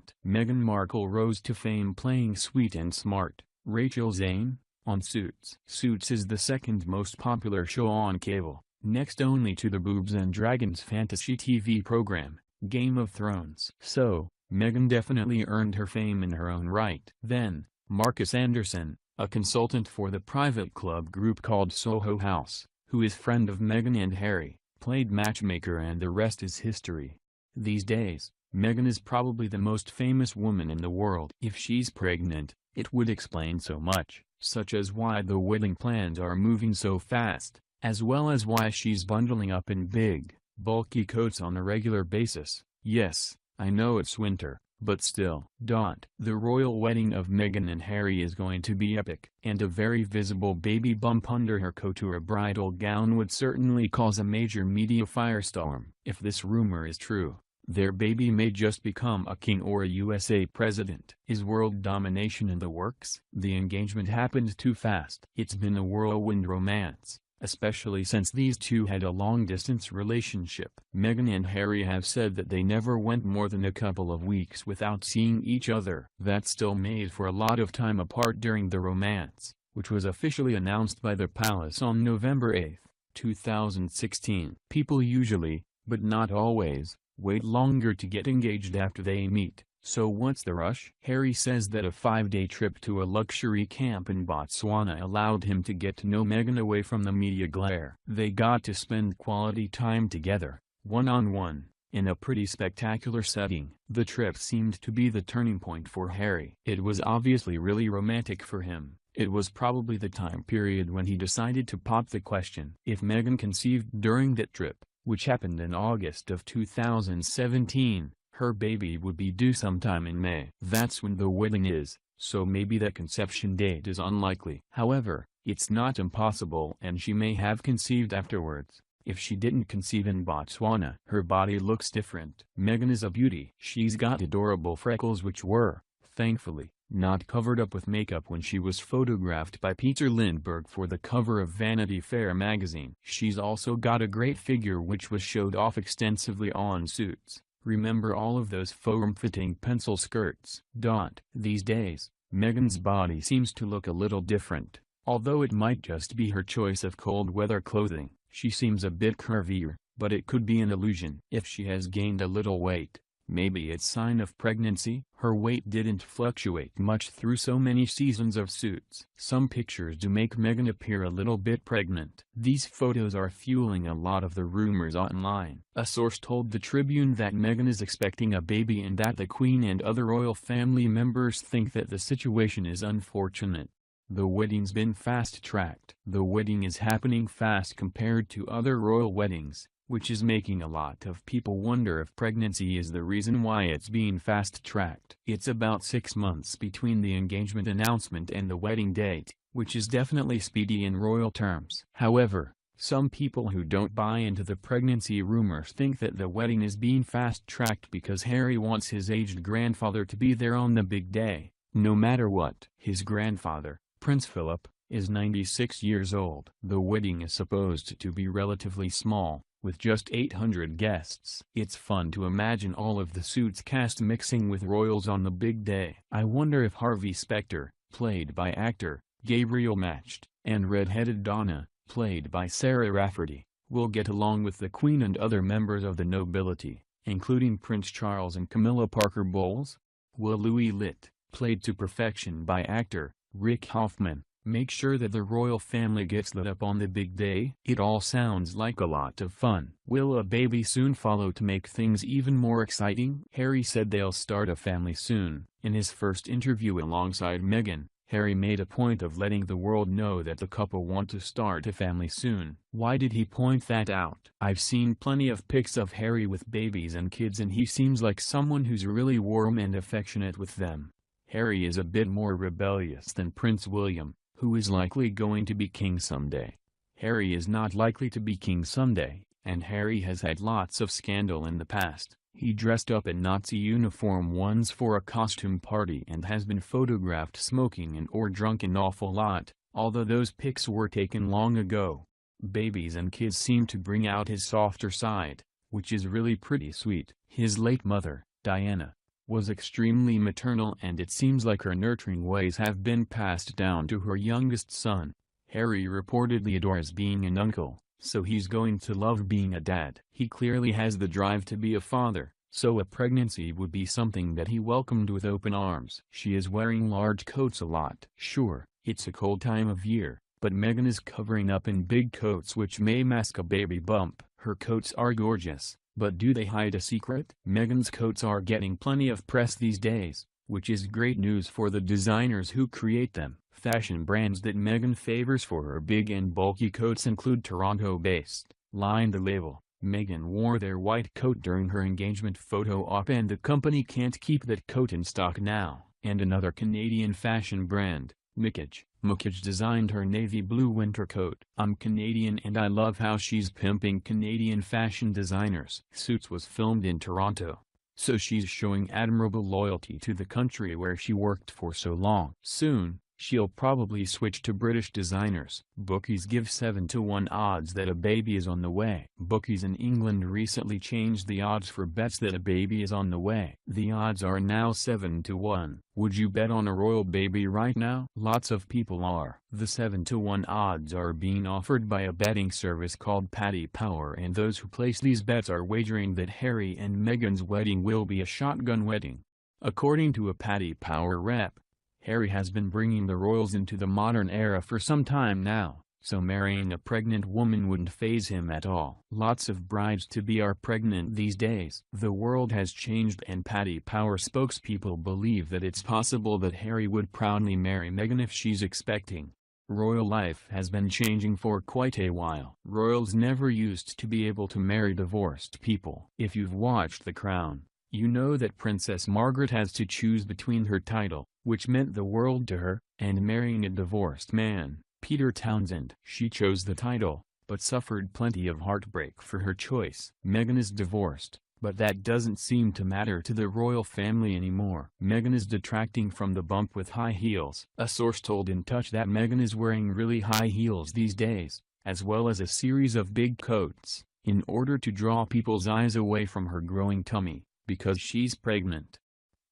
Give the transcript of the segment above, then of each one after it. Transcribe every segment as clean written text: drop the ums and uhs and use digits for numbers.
daunt. Meghan Markle rose to fame playing sweet and smart Rachel Zane on Suits. Suits is the second most popular show on cable, next only to the Boobs and Dragons fantasy TV program, Game of Thrones. So, Meghan definitely earned her fame in her own right. Then, Marcus Anderson, a consultant for the private club group called Soho House, who is friend of Meghan and Harry, played matchmaker, and the rest is history. These days, Meghan is probably the most famous woman in the world. If she's pregnant, it would explain so much, such as why the wedding plans are moving so fast, as well as why she's bundling up in big, bulky coats on a regular basis. Yes, I know it's winter, but still. Daunt. The royal wedding of Meghan and Harry is going to be epic, and a very visible baby bump under her couture bridal gown would certainly cause a major media firestorm. If this rumor is true, their baby may just become a king or a USA president. Is world domination in the works? The engagement happened too fast. It's been a whirlwind romance, especially since these two had a long-distance relationship. Meghan and Harry have said that they never went more than a couple of weeks without seeing each other. That still made for a lot of time apart during the romance, which was officially announced by the palace on November 8, 2016. People usually, but not always, wait longer to get engaged after they meet, so what's the rush? Harry says that a 5-day trip to a luxury camp in Botswana allowed him to get to know Meghan away from the media glare. They got to spend quality time together, one-on-one, in a pretty spectacular setting. The trip seemed to be the turning point for Harry. It was obviously really romantic for him. It was probably the time period when he decided to pop the question. If Meghan conceived during that trip, which happened in August of 2017, her baby would be due sometime in May. That's when the wedding is, so maybe that conception date is unlikely. However, it's not impossible, and she may have conceived afterwards. If she didn't conceive in Botswana, her body looks different. Meghan is a beauty. She's got adorable freckles which were, thankfully, not covered up with makeup when she was photographed by Peter Lindbergh for the cover of Vanity Fair magazine. She's also got a great figure which was showed off extensively on Suits. Remember all of those form-fitting pencil skirts? Daunt. These days, Meghan's body seems to look a little different. Although it might just be her choice of cold weather clothing, she seems a bit curvier, but it could be an illusion. If she has gained a little weight, maybe it's sign of pregnancy. Her weight didn't fluctuate much through so many seasons of Suits. Some pictures do make Meghan appear a little bit pregnant. These photos are fueling a lot of the rumors online. A source told the Tribune that Meghan is expecting a baby and that the Queen and other royal family members think that the situation is unfortunate. The wedding's been fast-tracked. The wedding is happening fast compared to other royal weddings, which is making a lot of people wonder if pregnancy is the reason why it's being fast-tracked. It's about 6 months between the engagement announcement and the wedding date, which is definitely speedy in royal terms. However, some people who don't buy into the pregnancy rumors think that the wedding is being fast-tracked because Harry wants his aged grandfather to be there on the big day, no matter what. His grandfather, Prince Philip, is 96 years old. The wedding is supposed to be relatively small, with just 800 guests. It's fun to imagine all of the Suits cast mixing with royals on the big day. I wonder if Harvey Specter, played by actor Gabriel Macht, and red-headed Donna, played by Sarah Rafferty, will get along with the Queen and other members of the nobility, including Prince Charles and Camilla Parker Bowles. Will Louis Litt, played to perfection by actor Rick Hoffman, make sure that the royal family gets lit up on the big day? It all sounds like a lot of fun. Will a baby soon follow to make things even more exciting? Harry said they'll start a family soon. In his first interview alongside Meghan, Harry made a point of letting the world know that the couple want to start a family soon. Why did he point that out? I've seen plenty of pics of Harry with babies and kids, and he seems like someone who's really warm and affectionate with them. Harry is a bit more rebellious than Prince William, who is likely going to be king someday. Harry is not likely to be king someday, and Harry has had lots of scandal in the past. He dressed up in Nazi uniform once for a costume party and has been photographed smoking and or drunk an awful lot, although those pics were taken long ago. Babies and kids seem to bring out his softer side, which is really pretty sweet. His late mother, Diana, was extremely maternal, and it seems like her nurturing ways have been passed down to her youngest son. Harry reportedly adores being an uncle, so he's going to love being a dad. He clearly has the drive to be a father, so a pregnancy would be something that he welcomed with open arms. She is wearing large coats a lot. Sure, it's a cold time of year, but Meghan is covering up in big coats which may mask a baby bump. Her coats are gorgeous, but do they hide a secret? Meghan's coats are getting plenty of press these days, which is great news for the designers who create them. Fashion brands that Meghan favors for her big and bulky coats include Toronto-based Line the Label. Meghan wore their white coat during her engagement photo op, and the company can't keep that coat in stock now. And another Canadian fashion brand, Mukage designed her navy blue winter coat. I'm Canadian and I love how she's pimping Canadian fashion designers. Suits was filmed in Toronto, so she's showing admirable loyalty to the country where she worked for so long. Soon, she'll probably switch to British designers. Bookies give 7-to-1 odds that a baby is on the way. Bookies in England recently changed the odds for bets that a baby is on the way. The odds are now 7-to-1. Would you bet on a royal baby right now? Lots of people are. The 7-to-1 odds are being offered by a betting service called Paddy Power, and those who place these bets are wagering that Harry and Meghan's wedding will be a shotgun wedding. According to a Paddy Power rep, Harry has been bringing the royals into the modern era for some time now, so marrying a pregnant woman wouldn't faze him at all. Lots of brides-to-be are pregnant these days. The world has changed, and Paddy Power spokespeople believe that it's possible that Harry would proudly marry Meghan if she's expecting. Royal life has been changing for quite a while. Royals never used to be able to marry divorced people. If you've watched The Crown, you know that Princess Margaret has to choose between her title, which meant the world to her, and marrying a divorced man, Peter Townsend. She chose the title, but suffered plenty of heartbreak for her choice. Meghan is divorced, but that doesn't seem to matter to the royal family anymore. Meghan is detracting from the bump with high heels. A source told In Touch that Meghan is wearing really high heels these days, as well as a series of big coats, in order to draw people's eyes away from her growing tummy, because she's pregnant.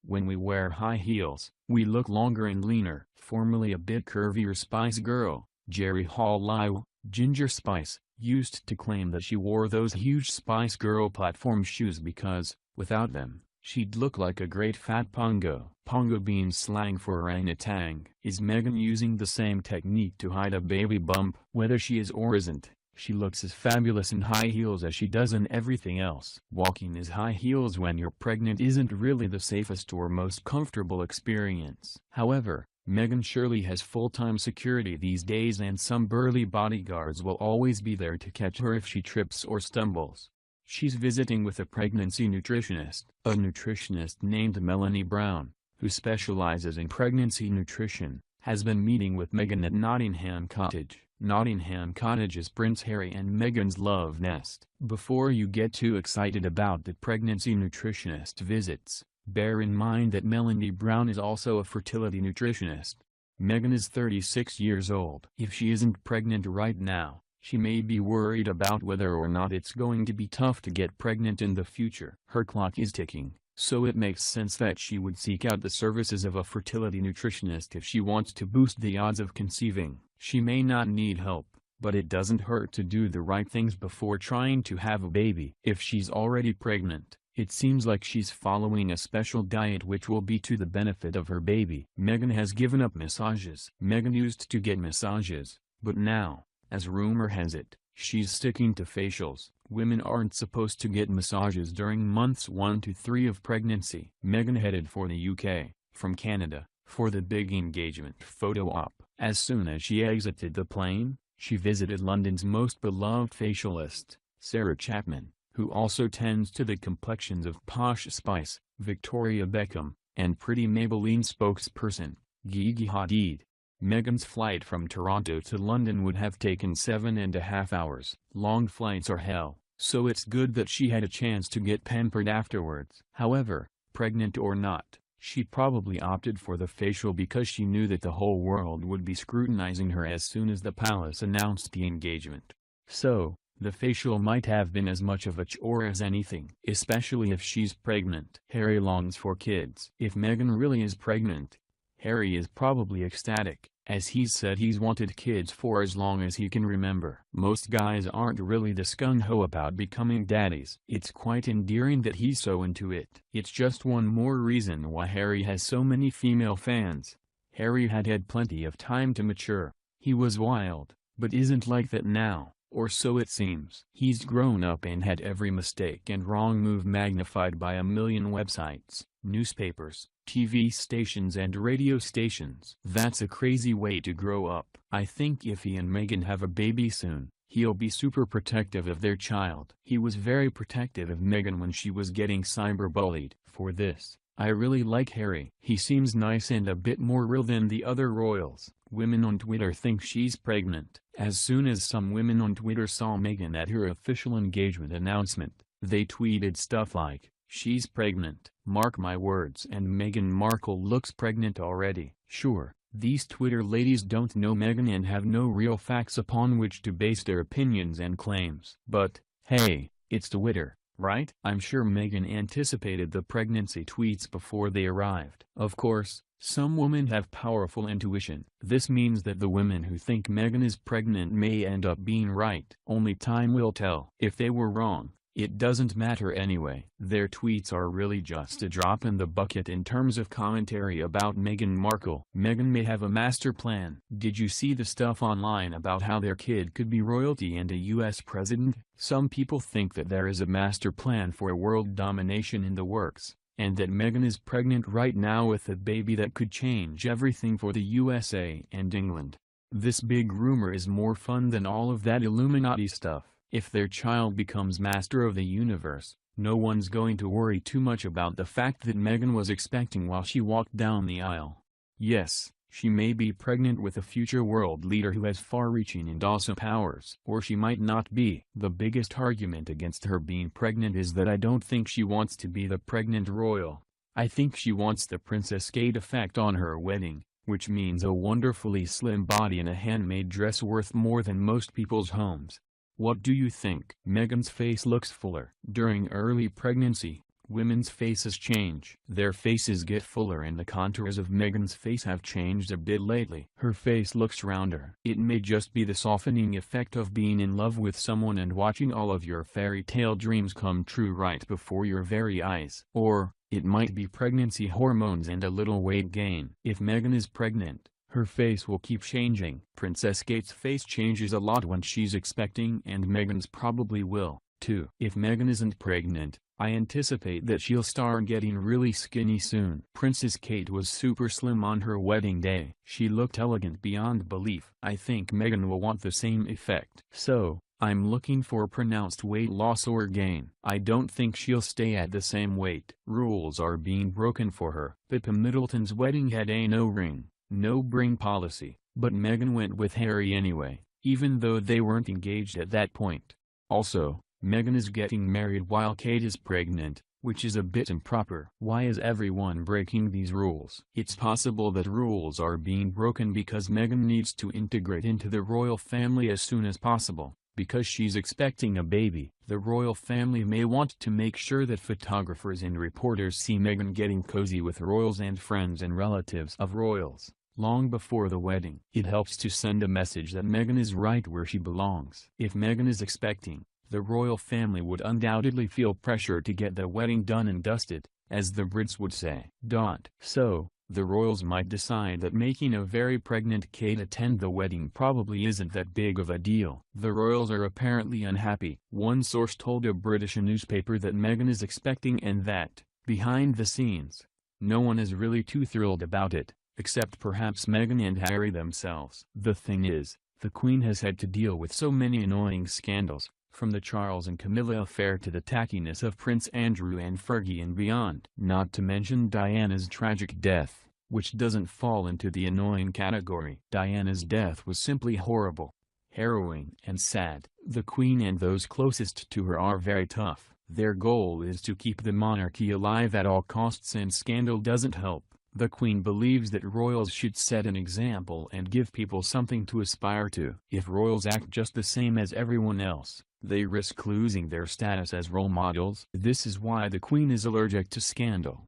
When we wear high heels, we look longer and leaner. Formerly a bit curvier Spice Girl, Jerry Hall Lyle, Ginger Spice, used to claim that she wore those huge Spice Girl platform shoes because, without them, she'd look like a great fat pongo. Pongo being slang for orangutan. Is Meghan using the same technique to hide a baby bump? Whether she is or isn't, she looks as fabulous in high heels as she does in everything else. Walking in high heels when you're pregnant isn't really the safest or most comfortable experience. However, Meghan surely has full-time security these days, and some burly bodyguards will always be there to catch her if she trips or stumbles. She's visiting with a pregnancy nutritionist. A nutritionist named Melanie Brown, who specializes in pregnancy nutrition, has been meeting with Meghan at Nottingham Cottage. Nottingham Cottage is Prince Harry and Meghan's love nest. Before you get too excited about the pregnancy nutritionist visits, bear in mind that Melanie Brown is also a fertility nutritionist. Meghan is 36 years old. If she isn't pregnant right now, she may be worried about whether or not it's going to be tough to get pregnant in the future. Her clock is ticking, so it makes sense that she would seek out the services of a fertility nutritionist if she wants to boost the odds of conceiving. She may not need help, but it doesn't hurt to do the right things before trying to have a baby. If she's already pregnant, it seems like she's following a special diet which will be to the benefit of her baby. Meghan has given up massages. Meghan used to get massages, but now, as rumor has it, she's sticking to facials. Women aren't supposed to get massages during months 1 to 3 of pregnancy. Meghan headed for the UK, from Canada, for the big engagement photo op. As soon as she exited the plane, she visited London's most beloved facialist, Sarah Chapman, who also tends to the complexions of Posh Spice, Victoria Beckham, and Pretty Maybelline spokesperson, Gigi Hadid. Meghan's flight from Toronto to London would have taken 7.5 hours. Long flights are hell, so it's good that she had a chance to get pampered afterwards. However, pregnant or not, she probably opted for the facial because she knew that the whole world would be scrutinizing her as soon as the palace announced the engagement. So, The facial might have been as much of a chore as anything, especially if she's pregnant. Harry longs for kids. If Meghan really is pregnant, Harry is probably ecstatic, as he's said he's wanted kids for as long as he can remember. Most guys aren't really this gung-ho about becoming daddies. It's quite endearing that he's so into it. It's just one more reason why Harry has so many female fans. Harry had plenty of time to mature. He was wild, but isn't like that now, or so it seems. He's grown up and had every mistake and wrong move magnified by a million websites, newspapers, TV stations and radio stations. That's a crazy way to grow up. I think if he and Meghan have a baby soon, he'll be super protective of their child. He was very protective of Meghan when she was getting cyberbullied. For this, I really like Harry. He seems nice and a bit more real than the other royals. Women on Twitter think she's pregnant. As soon as some women on Twitter saw Meghan at her official engagement announcement, they tweeted stuff like, "She's pregnant, mark my words," and Meghan Markle looks pregnant already. Sure, these Twitter ladies don't know Meghan and have no real facts upon which to base their opinions and claims. But, hey, it's Twitter, right? I'm sure Meghan anticipated the pregnancy tweets before they arrived. Of course, some women have powerful intuition. This means that the women who think Meghan is pregnant may end up being right. Only time will tell. If they were wrong, it doesn't matter anyway. Their tweets are really just a drop in the bucket in terms of commentary about Meghan Markle. Meghan may have a master plan. Did you see the stuff online about how their kid could be royalty and a US president? Some people think that there is a master plan for world domination in the works, and that Meghan is pregnant right now with a baby that could change everything for the USA and England. This big rumor is more fun than all of that Illuminati stuff. If their child becomes master of the universe, no one's going to worry too much about the fact that Meghan was expecting while she walked down the aisle. Yes, she may be pregnant with a future world leader who has far-reaching and awesome powers. Or she might not be. The biggest argument against her being pregnant is that I don't think she wants to be the pregnant royal. I think she wants the Princess Kate effect on her wedding, which means a wonderfully slim body in a handmade dress worth more than most people's homes. What do you think? Meghan's face looks fuller. During early pregnancy, women's faces change. Their faces get fuller and the contours of Meghan's face have changed a bit lately. Her face looks rounder. It may just be the softening effect of being in love with someone and watching all of your fairy tale dreams come true right before your very eyes. Or, it might be pregnancy hormones and a little weight gain. If Meghan is pregnant, her face will keep changing. Princess Kate's face changes a lot when she's expecting, and Meghan's probably will, too. If Meghan isn't pregnant, I anticipate that she'll start getting really skinny soon. Princess Kate was super slim on her wedding day. She looked elegant beyond belief. I think Meghan will want the same effect. So, I'm looking for pronounced weight loss or gain. I don't think she'll stay at the same weight. Rules are being broken for her. Pippa Middleton's wedding had a no ring, no bring policy, but Meghan went with Harry anyway, even though they weren't engaged at that point. Also, Meghan is getting married while Kate is pregnant, which is a bit improper. Why is everyone breaking these rules? It's possible that rules are being broken because Meghan needs to integrate into the royal family as soon as possible. Because she's expecting a baby, the royal family may want to make sure that photographers and reporters see Meghan getting cozy with royals and friends and relatives of royals, long before the wedding. It helps to send a message that Meghan is right where she belongs. If Meghan is expecting, the royal family would undoubtedly feel pressure to get the wedding done and dusted, as the Brits would say. Daunt. So, the royals might decide that making a very pregnant Kate attend the wedding probably isn't that big of a deal. The royals are apparently unhappy. One source told a British newspaper that Meghan is expecting and that, behind the scenes, no one is really too thrilled about it, except perhaps Meghan and Harry themselves. The thing is, the Queen has had to deal with so many annoying scandals, from the Charles and Camilla affair to the tackiness of Prince Andrew and Fergie and beyond. Not to mention Diana's tragic death, which doesn't fall into the annoying category. Diana's death was simply horrible, harrowing and sad. The Queen and those closest to her are very tough. Their goal is to keep the monarchy alive at all costs, and scandal doesn't help. The Queen believes that royals should set an example and give people something to aspire to. If royals act just the same as everyone else, They risk losing their status as role models. This is why the Queen is allergic to scandal.